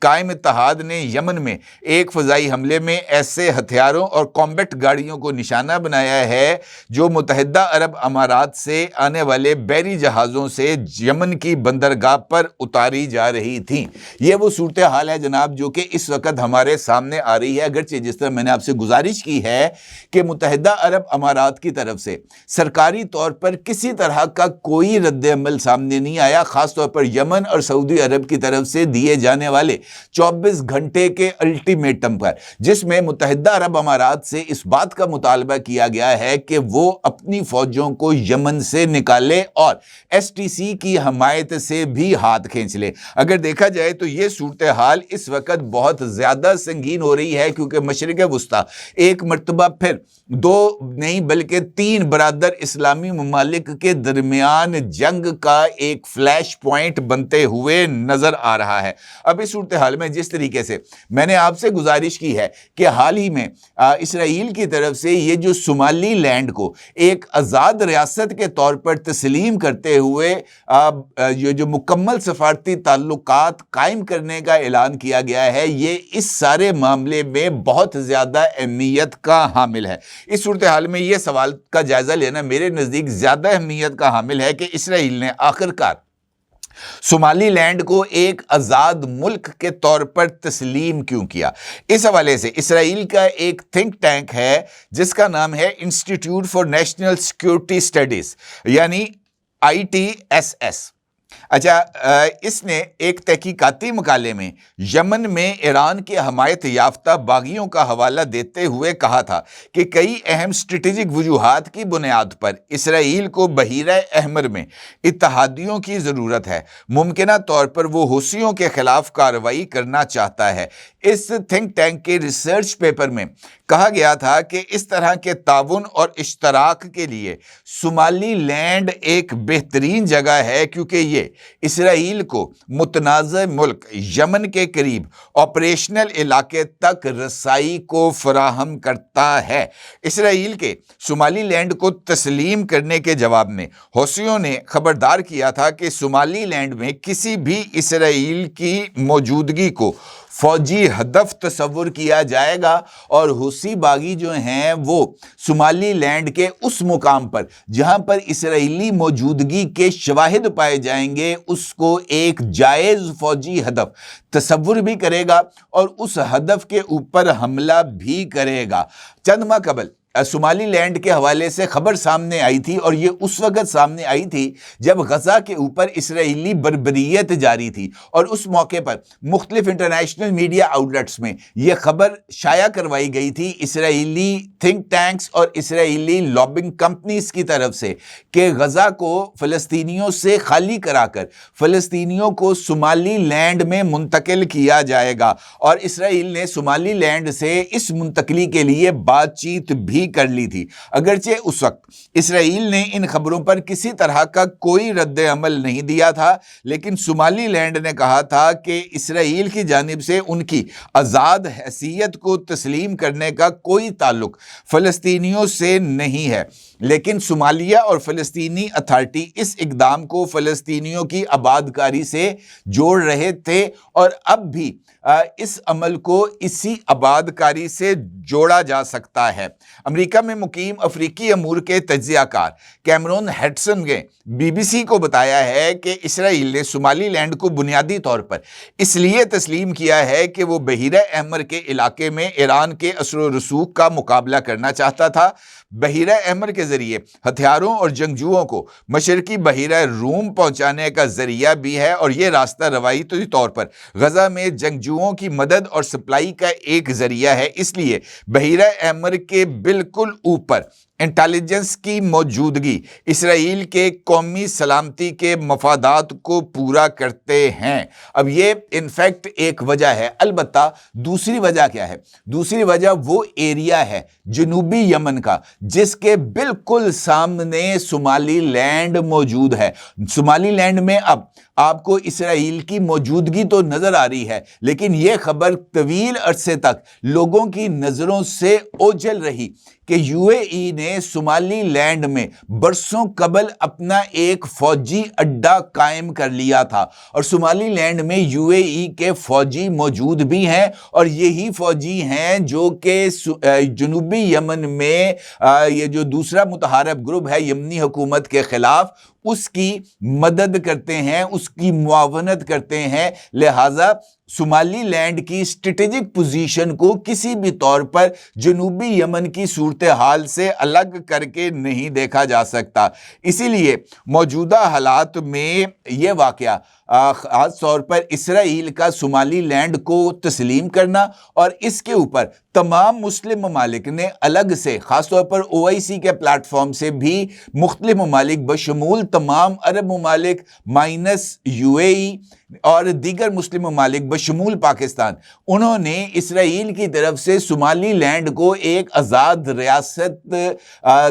قائم اتحاد نے یمن میں ایک فضائی حملے میں ایسے ہتھیاروں اور کامبیٹ گاڑیوں کو نشانہ بنایا ہے جو متحدہ عرب امارات سے آنے والے بحری جہازوں سے یمن کی بندرگاہ پر اتاری جا رہی تھیں۔ یہ وہ صورتحال ہے جناب جو کہ اس وقت ہمارے سامنے آ رہی ہے، اگرچہ جس طرح میں نے آپ سے گزارش کی ہے کہ متحدہ عرب امارات کی طرف سے سرکاری طور پر کسی طرح کا کوئی رد عمل سامنے نہیں آیا، خاص طور پر یمن اور سعودی عرب کی طرف سے دیے جانے والے 24 گھنٹے کے الٹیمیٹم پر، جس میں متحدہ عرب امارات سے اس بات کا مطالبہ کیا گیا ہے کہ وہ اپنی فوجوں کو یمن سے نکالے اور ایس ٹی سی کی حمایت سے بھی ہاتھ کھینچ لے۔ اگر دیکھا جائے تو یہ صورتحال اس وقت بہت زیادہ سنگین ہو رہی ہے، کیونکہ مشرق وسطیٰ ایک مرتبہ پھر 2 نہیں بلکہ 3 برادر اسلامی ممالک کے درمیان جنگ کا ایک فلیش پوائنٹ بنتے ہوئے نظر آ رہا ہے۔ اب اس صورتحال میں جس طریقے سے میں نے آپ سے گزارش کی ہے کہ حال ہی میں اسرائیل کی طرف سے یہ جو صومالی لینڈ کو ایک آزاد ریاست کے طور پر تسلیم کرتے ہوئے یہ جو مکمل سفارتی تعلقات قائم کرنے کا اعلان کیا گیا ہے، یہ اس سارے معاملے میں بہت زیادہ اہمیت کا حامل ہے۔ اس صورتحال میں یہ سوال کا جائزہ لینا میرے نزدیک زیادہ اہمیت کا حامل ہے کہ اسرائیل نے آخرکار صومالی لینڈ کو ایک آزاد ملک کے طور پر تسلیم کیوں کیا۔ اس حوالے سے اسرائیل کا ایک تھنک ٹینک ہے جس کا نام ہے institute for national security studies, یعنی ITSS۔ اچھا، اس نے ایک تحقیقاتی مقالے میں یمن میں ایران کے حمایت یافتہ باغیوں کا حوالہ دیتے ہوئے کہا تھا کہ کئی اہم اسٹریٹجک وجوہات کی بنیاد پر اسرائیل کو بحیرہ احمر میں اتحادیوں کی ضرورت ہے۔ ممکنہ طور پر وہ حوثیوں کے خلاف کارروائی کرنا چاہتا ہے۔ اس تھنک ٹینک کے ریسرچ پیپر میں کہا گیا تھا کہ اس طرح کے تعاون اور اشتراک کے لیے صومالی لینڈ ایک بہترین جگہ ہے، کیونکہ یہ اسرائیل کو متنازع ملک یمن کے قریب آپریشنل علاقے تک رسائی کو فراہم کرتا ہے۔ اسرائیل کے صومالی لینڈ کو تسلیم کرنے کے جواب میں حوثیوں نے خبردار کیا تھا کہ صومالی لینڈ میں کسی بھی اسرائیل کی موجودگی کو فوجی ہدف تصور کیا جائے گا، اور حوثی باغی جو ہیں وہ صومالی لینڈ کے اس مقام پر جہاں پر اسرائیلی موجودگی کے شواہد پائے جائیں گے اس کو ایک جائز فوجی ہدف تصور بھی کرے گا اور اس ہدف کے اوپر حملہ بھی کرے گا۔ چند ماہ قبل صومالی لینڈ کے حوالے سے خبر سامنے آئی تھی، اور یہ اس وقت سامنے آئی تھی جب غزہ کے اوپر اسرائیلی بربریت جاری تھی، اور اس موقع پر مختلف انٹرنیشنل میڈیا آؤٹلیٹس میں یہ خبر شائع کروائی گئی تھی اسرائیلی تھنک ٹینکس اور اسرائیلی لابنگ کمپنیز کی طرف سے کہ غزہ کو فلسطینیوں سے خالی کرا کر فلسطینیوں کو صومالی لینڈ میں منتقل کیا جائے گا، اور اسرائیل نے صومالی لینڈ سے اس منتقلی کے لیے بات چیت بھی کر لی تھی۔ اگرچہ اس وقت اسرائیل نے ان خبروں پر کسی طرح کا کوئی رد عمل نہیں دیا تھا، لیکن صومالی لینڈ نے کہا تھا کہ اسرائیل کی جانب سے ان کی آزاد حیثیت کو تسلیم کرنے کا کوئی تعلق فلسطینیوں سے نہیں ہے۔ لیکن صومالیہ اور فلسطینی اتھارٹی اس اقدام کو فلسطینیوں کی آباد کاری سے جوڑ رہے تھے، اور اب بھی اس عمل کو اسی آباد کاری سے جوڑا جا سکتا ہے۔ امریکہ میں مقیم افریقی امور کے تجزیہ کار کیمرون ہیڈسن نے BBC کو بتایا ہے کہ اسرائیل نے صومالی لینڈ کو بنیادی طور پر اس لیے تسلیم کیا ہے کہ وہ بحیرہ احمر کے علاقے میں ایران کے اثر و رسوخ کا مقابلہ کرنا چاہتا تھا۔ بحیرہ احمر کے ذریعے ہتھیاروں اور جنگجوؤں کو مشرقی بحیرہ روم پہنچانے کا ذریعہ بھی ہے، اور یہ راستہ روایتی طور پر غزہ میں جنگجوؤں کی مدد اور سپلائی کا ایک ذریعہ ہے۔ اس لیے بحیرہ احمر کے بالکل اوپر انٹیلیجنس کی موجودگی اسرائیل کے قومی سلامتی کے مفادات کو پورا کرتے ہیں۔ اب یہ انفیکٹ ایک وجہ ہے، البتہ دوسری وجہ کیا ہے؟ دوسری وجہ وہ ایریا ہے جنوبی یمن کا جس کے بالکل سامنے صومالی لینڈ موجود ہے۔ صومالی لینڈ میں اب آپ کو اسرائیل کی موجودگی تو نظر آ رہی ہے، لیکن یہ خبر طویل عرصے تک لوگوں کی نظروں سے اوجھل رہی کہ یو اے ای نے صومالی لینڈ میں برسوں قبل اپنا ایک فوجی اڈا قائم کر لیا تھا، اور صومالی لینڈ میں یو اے ای کے فوجی موجود بھی ہیں، اور یہی فوجی ہیں جو کہ جنوبی یمن میں یہ جو دوسرا متحارب گروپ ہے یمنی حکومت کے خلاف، اس کی مدد کرتے ہیں، اس کی معاونت کرتے ہیں۔ لہٰذا صومالی لینڈ کی اسٹریٹجک پوزیشن کو کسی بھی طور پر جنوبی یمن کی صورتحال سے الگ کر کے نہیں دیکھا جا سکتا۔ اسی لیے موجودہ حالات میں یہ واقعہ خاص طور پر اسرائیل کا صومالی لینڈ کو تسلیم کرنا، اور اس کے اوپر تمام مسلم ممالک نے الگ سے، خاص طور پر OIC کے پلیٹ فارم سے بھی مختلف ممالک بشمول تمام عرب ممالک مائنس UAE اور دیگر مسلم ممالک بشمول پاکستان، انہوں نے اسرائیل کی طرف سے صومالی لینڈ کو ایک آزاد ریاست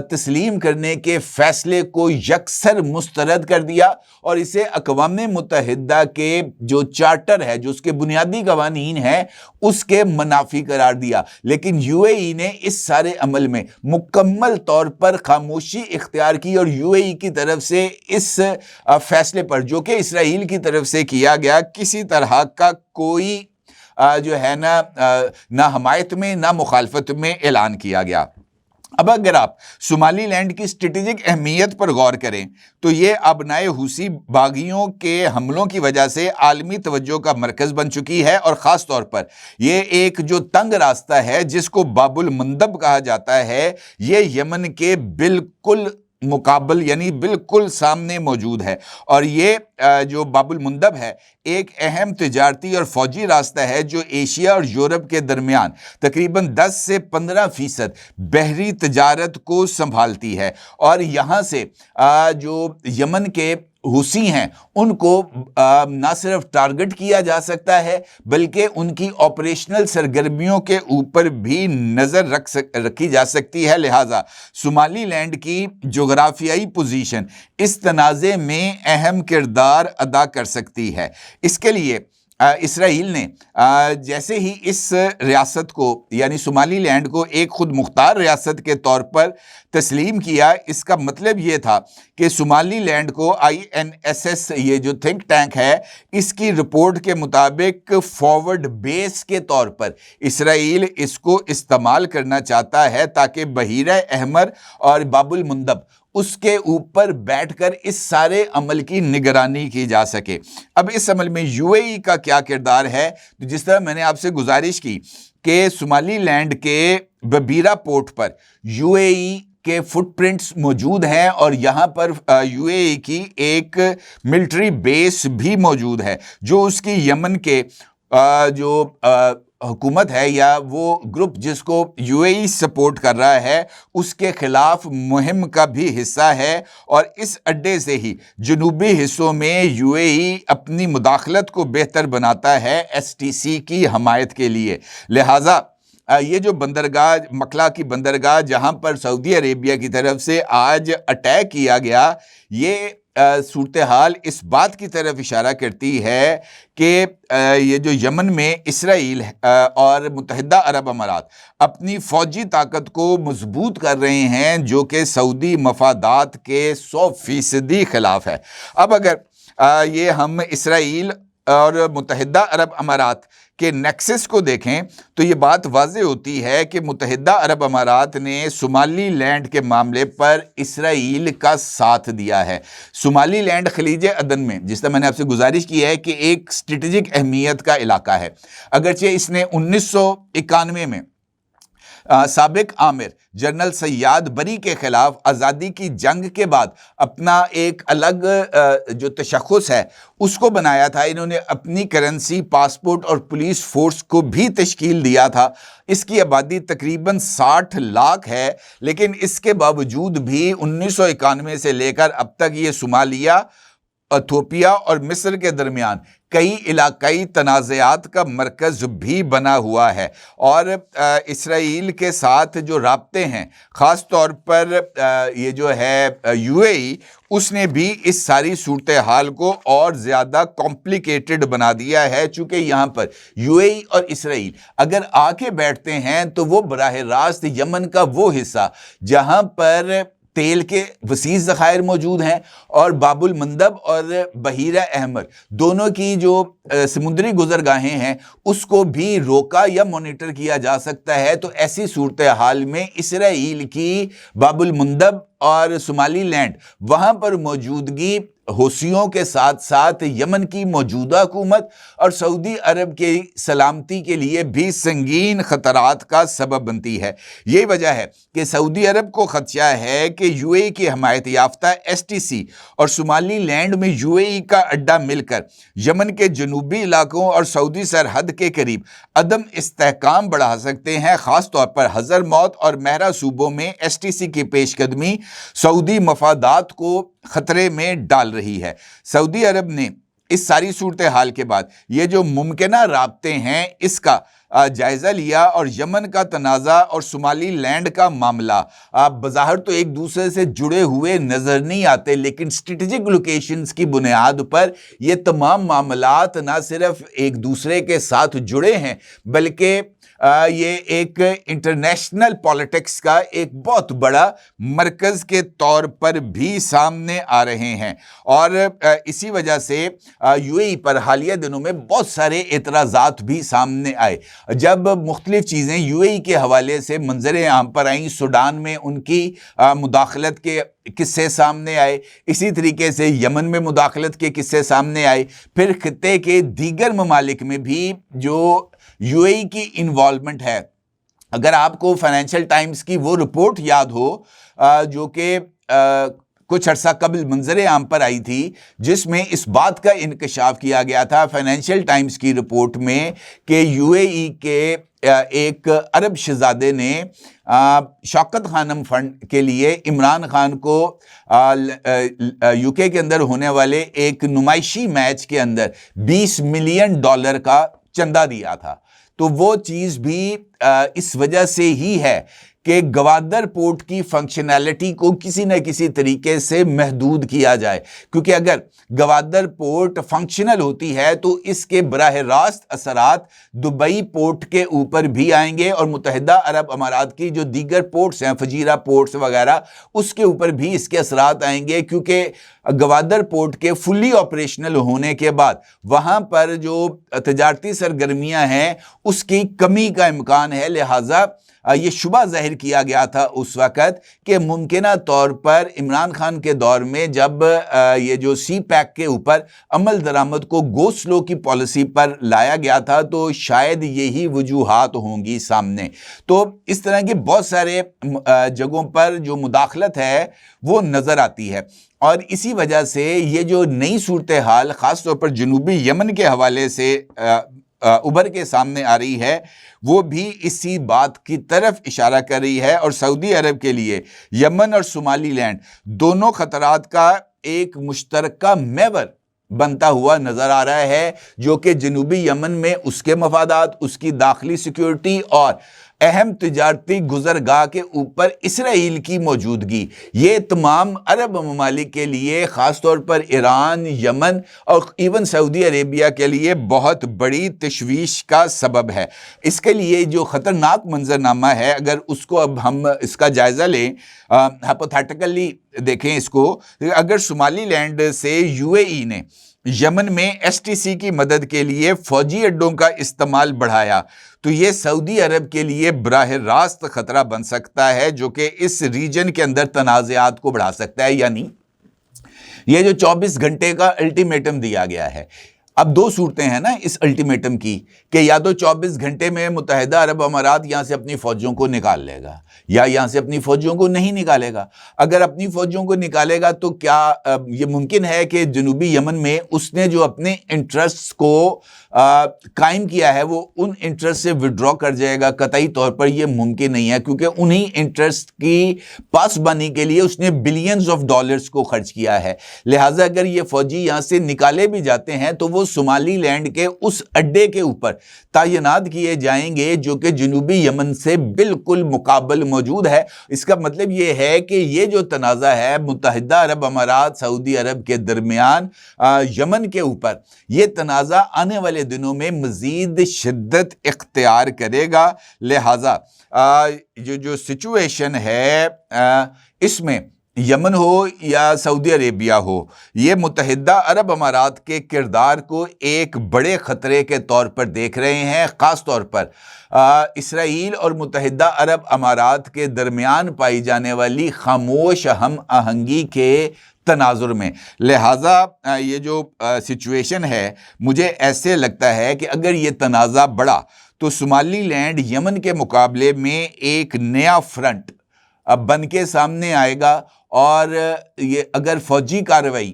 تسلیم کرنے کے فیصلے کو یکسر مسترد کر دیا، اور اسے اقوام متحدہ کے جو چارٹر ہے، جو اس کے بنیادی قوانین ہیں، اس کے منافی قرار دیا۔ لیکن UAE نے اس سارے عمل میں مکمل طور پر خاموشی اختیار کی، اور UAE کی طرف سے اس فیصلے پر جو کہ اسرائیل کی طرف سے کیا گیا، کسی طرح کا کوئی جو ہے نہ حمایت میں نہ مخالفت میں اعلان کیا گیا۔ اب اگر آپ صومالی لینڈ کی اسٹریٹجک اہمیت پر غور کریں تو یہ ابنائے حوثی باغیوں کے حملوں کی وجہ سے عالمی توجہ کا مرکز بن چکی ہے، اور خاص طور پر یہ ایک جو تنگ راستہ ہے جس کو باب المندب کہا جاتا ہے، یہ یمن کے بالکل مقابل یعنی بالکل سامنے موجود ہے، اور یہ جو باب المندب ہے ایک اہم تجارتی اور فوجی راستہ ہے جو ایشیا اور یورپ کے درمیان تقریباً 10 سے 15% بحری تجارت کو سنبھالتی ہے، اور یہاں سے جو یمن کے حوثی ہیں ان کو نہ صرف ٹارگٹ کیا جا سکتا ہے بلکہ ان کی آپریشنل سرگرمیوں کے اوپر بھی نظر رکھی جا سکتی ہے۔ لہٰذا صومالی لینڈ کی جغرافیائی پوزیشن اس تنازع میں اہم کردار ادا کر سکتی ہے۔ اس کے لیے اسرائیل نے جیسے ہی اس ریاست کو یعنی صومالی لینڈ کو ایک خود مختار ریاست کے طور پر تسلیم کیا، اس کا مطلب یہ تھا کہ صومالی لینڈ کو INSS یہ جو تھنک ٹینک ہے، اس کی رپورٹ کے مطابق فارورڈ بیس کے طور پر اسرائیل اس کو استعمال کرنا چاہتا ہے تاکہ بحیرہ احمر اور باب المندب اس کے اوپر بیٹھ کر اس سارے عمل کی نگرانی کی جا سکے۔ اب اس عمل میں UAE کا کیا کردار ہے؟ جس طرح میں نے آپ سے گزارش کی کہ صومالی لینڈ کے ببیرہ پورٹ پر UAE کے فٹ پرنٹس موجود ہیں، اور یہاں پر UAE کی ایک ملٹری بیس بھی موجود ہے جو اس کی یمن کے جو حکومت ہے یا وہ گروپ جس کو UAE سپورٹ کر رہا ہے اس کے خلاف مہم کا بھی حصہ ہے، اور اس اڈے سے ہی جنوبی حصوں میں UAE اپنی مداخلت کو بہتر بناتا ہے STC کی حمایت کے لیے۔ لہٰذا یہ جو بندرگاہ مکلا کی بندرگاہ جہاں پر سعودی عربیہ کی طرف سے آج اٹیک کیا گیا، یہ صورتحال اس بات کی طرف اشارہ کرتی ہے کہ یہ جو یمن میں اسرائیل اور متحدہ عرب امارات اپنی فوجی طاقت کو مضبوط کر رہے ہیں جو کہ سعودی مفادات کے 100% خلاف ہے۔ اب اگر یہ ہم اسرائیل اور متحدہ عرب امارات کے نیکسس کو دیکھیں تو یہ بات واضح ہوتی ہے کہ متحدہ عرب امارات نے صومالی لینڈ کے معاملے پر اسرائیل کا ساتھ دیا ہے۔ صومالی لینڈ خلیج عدن میں، جس طرح میں نے آپ سے گزارش کی ہے، کہ ایک اسٹریٹجک اہمیت کا علاقہ ہے، اگرچہ اس نے 1991 میں سابق آمر جنرل سیاد بری کے خلاف آزادی کی جنگ کے بعد اپنا ایک الگ جو تشخص ہے اس کو بنایا تھا، انہوں نے اپنی کرنسی، پاسپورٹ اور پولیس فورس کو بھی تشکیل دیا تھا۔ اس کی آبادی تقریباً 60 لاکھ ہے، لیکن اس کے باوجود بھی 1991 سے لے کر اب تک یہ صومالیہ ایتھوپیا اور مصر کے درمیان کئی علاقائی تنازعات کا مرکز بھی بنا ہوا ہے، اور اسرائیل کے ساتھ جو رابطے ہیں، خاص طور پر یہ جو ہے یو اے ای، اس نے بھی اس ساری صورتحال کو اور زیادہ کمپلیکیٹڈ بنا دیا ہے، چونکہ یہاں پر یو اے ای اور اسرائیل اگر آ کے بیٹھتے ہیں تو وہ براہ راست یمن کا وہ حصہ جہاں پر تیل کے وسیع ذخائر موجود ہیں، اور باب المندب اور بحیرہ احمر دونوں کی جو سمندری گزرگاہیں ہیں اس کو بھی روکا یا مانیٹر کیا جا سکتا ہے۔ تو ایسی صورتحال میں اسرائیل کی باب المندب اور صومالی لینڈ وہاں پر موجودگی حوثیوں کے ساتھ ساتھ یمن کی موجودہ حکومت اور سعودی عرب کی سلامتی کے لیے بھی سنگین خطرات کا سبب بنتی ہے۔ یہی وجہ ہے کہ سعودی عرب کو خدشہ ہے کہ یو اے ای کی حمایت یافتہ ایس ٹی سی اور صومالی لینڈ میں یو اے ای کا اڈا مل کر یمن کے جنوبی علاقوں اور سعودی سرحد کے قریب عدم استحکام بڑھا سکتے ہیں۔ خاص طور پر حضرموت اور مہرہ صوبوں میں ایس ٹی سی کی پیش قدمی سعودی مفادات کو خطرے میں ڈال رہی ہے۔ سعودی عرب نے اس ساری صورتحال کے بعد یہ جو ممکنہ رابطے ہیں اس کا جائزہ لیا، اور یمن کا تنازع اور صومالی لینڈ کا معاملہ بظاہر تو ایک دوسرے سے جڑے ہوئے نظر نہیں آتے، لیکن اسٹریٹجک لوکیشنز کی بنیاد پر یہ تمام معاملات نہ صرف ایک دوسرے کے ساتھ جڑے ہیں بلکہ یہ ایک انٹرنیشنل پالیٹکس کا ایک بہت بڑا مرکز کے طور پر بھی سامنے آ رہے ہیں، اور اسی وجہ سے یو اے ای پر حالیہ دنوں میں بہت سارے اعتراضات بھی سامنے آئے جب مختلف چیزیں یو اے ای کے حوالے سے منظر عام پر آئیں۔ سوڈان میں ان کی مداخلت کے قصے سامنے آئے، اسی طریقے سے یمن میں مداخلت کے قصے سامنے آئے، پھر خطے کے دیگر ممالک میں بھی جو یو اے ای کی انوالومنٹ ہے۔ اگر آپ کو فائنینشیل ٹائمز کی وہ رپورٹ یاد ہو جو کہ کچھ عرصہ قبل منظر عام پر آئی تھی، جس میں اس بات کا انکشاف کیا گیا تھا فائنینشیل ٹائمز کی رپورٹ میں کہ یو اے ای کے ایک عرب شہزادے نے شوکت خانم فنڈ کے لیے عمران خان کو یو کے اندر ہونے والے ایک نمائشی میچ کے اندر $20 ملین کا چندہ دیا تھا۔ تو وہ چیز بھی اس وجہ سے ہی ہے کہ گوادر پورٹ کی فنکشنالٹی کو کسی نہ کسی طریقے سے محدود کیا جائے، کیونکہ اگر گوادر پورٹ فنکشنل ہوتی ہے تو اس کے براہ راست اثرات دبئی پورٹ کے اوپر بھی آئیں گے، اور متحدہ عرب امارات کی جو دیگر پورٹس ہیں، فجیرہ پورٹس وغیرہ، اس کے اوپر بھی اس کے اثرات آئیں گے، کیونکہ گوادر پورٹ کے فلی آپریشنل ہونے کے بعد وہاں پر جو تجارتی سرگرمیاں ہیں اس کی کمی کا امکان ہے۔ لہٰذا یہ شبہ ظاہر کیا گیا تھا اس وقت کہ ممکنہ طور پر عمران خان کے دور میں جب یہ جو سی پیک کے اوپر عمل درآمد کو گو سلو کی پالیسی پر لایا گیا تھا تو شاید یہی وجوہات ہوں گی سامنے۔ تو اس طرح کے بہت سارے جگہوں پر جو مداخلت ہے وہ نظر آتی ہے، اور اسی وجہ سے یہ جو نئی صورتحال خاص طور پر جنوبی یمن کے حوالے سے ابھر کے سامنے آ رہی ہے وہ بھی اسی بات کی طرف اشارہ کر رہی ہے، اور سعودی عرب کے لیے یمن اور صومالی لینڈ دونوں خطرات کا ایک مشترکہ محور بنتا ہوا نظر آ رہا ہے، جو کہ جنوبی یمن میں اس کے مفادات، اس کی داخلی سیکیورٹی اور اہم تجارتی گزرگاہ کے اوپر اسرائیل کی موجودگی، یہ تمام عرب ممالک کے لیے خاص طور پر ایران، یمن اور ایون سعودی عربیہ کے لیے بہت بڑی تشویش کا سبب ہے۔ اس کے لیے جو خطرناک منظرنامہ ہے، اگر اس کو اب ہم اس کا جائزہ لیں، ہائپوتھیٹیکلی دیکھیں اس کو، اگر صومالی لینڈ سے یو اے ای نے یمن میں ایس ٹی سی کی مدد کے لیے فوجی اڈوں کا استعمال بڑھایا تو یہ سعودی عرب کے لیے براہ راست خطرہ بن سکتا ہے، جو کہ اس ریجن کے اندر تنازعات کو بڑھا سکتا ہے۔ یعنی یہ جو 24 گھنٹے کا الٹیمیٹم دیا گیا ہے، اب دو صورتیں ہیں نا اس الٹیمیٹم کی کہ یا تو 24 گھنٹے میں متحدہ عرب امارات یہاں سے اپنی فوجوں کو نکال لے گا یا یہاں سے اپنی فوجوں کو نہیں نکالے گا. اگر اپنی فوجوں کو نکالے گا تو کیا یہ ممکن ہے کہ جنوبی یمن میں اس نے جو اپنے انٹرسٹ کو قائم کیا ہے وہ ان انٹرسٹ سے وڈرا کر جائے گا؟ قطعی طور پر یہ ممکن نہیں ہے، کیونکہ انہی انٹرسٹ کی پاسبانی کے لیے اس نے بلینز آف ڈالرز کو خرچ کیا ہے. لہٰذا اگر یہ فوجی یہاں سے نکالے بھی جاتے ہیں تو وہ صومالی لینڈ کے اس اڈے کے اوپر تعینات کیے جائیں گے جو کہ جنوبی یمن سے بالکل مقابل موجود ہے. اس کا مطلب یہ ہے کہ یہ جو تنازع ہے متحدہ عرب امارات سعودی عرب کے درمیان یمن کے اوپر، یہ تنازع آنے والے دنوں میں مزید شدت اختیار کرے گا. لہٰذا جو سچویشن ہے اس میں یمن ہو یا سعودی عربیہ ہو، یہ متحدہ عرب امارات کے کردار کو ایک بڑے خطرے کے طور پر دیکھ رہے ہیں، خاص طور پر اسرائیل اور متحدہ عرب امارات کے درمیان پائی جانے والی خاموش ہم آہنگی کے تناظر میں. لہٰذا یہ جو سچویشن ہے مجھے ایسے لگتا ہے کہ اگر یہ تنازع بڑھا تو صومالی لینڈ یمن کے مقابلے میں ایک نیا فرنٹ بن کے سامنے آئے گا، اور یہ اگر فوجی کارروائی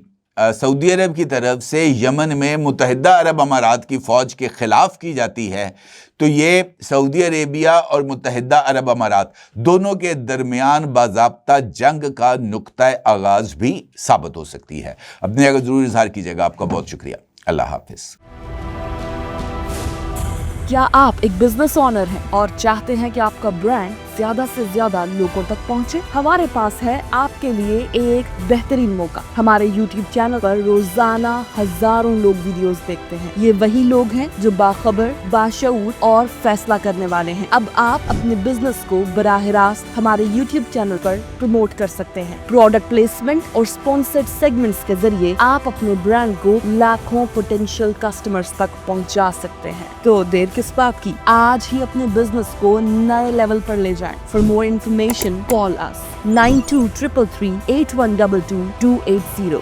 سعودی عرب کی طرف سے یمن میں متحدہ عرب امارات کی فوج کے خلاف کی جاتی ہے تو یہ سعودی عربیہ اور متحدہ عرب امارات دونوں کے درمیان باضابطہ جنگ کا نقطہ آغاز بھی ثابت ہو سکتی ہے. اپنے اگر ضرور اظہار کیجیے گا. آپ کا بہت شکریہ. اللہ حافظ. کیا آپ ایک بزنس اونر ہیں اور چاہتے ہیں کہ آپ کا برانڈ زیادہ سے زیادہ لوگوں تک پہنچے؟ ہمارے پاس ہے آپ کے لیے ایک بہترین موقع. ہمارے یوٹیوب چینل پر روزانہ ہزاروں لوگ ویڈیوز دیکھتے ہیں. یہ وہی لوگ ہیں جو باخبر، باشعور اور فیصلہ کرنے والے ہیں. اب آپ اپنے بزنس کو براہ راست ہمارے یوٹیوب چینل پر پروموٹ کر سکتے ہیں. پروڈکٹ پلیسمنٹ اور اسپانسرڈ سیگمنٹس کے ذریعے آپ اپنے برانڈ کو لاکھوں پوٹینشیل کسٹمرز تک پہنچا سکتے ہیں. تو دیر کس بات کی، آج ہی اپنے بزنس کو نئے لیول پر لے جائیں. For more information, call us 9233 8122 280.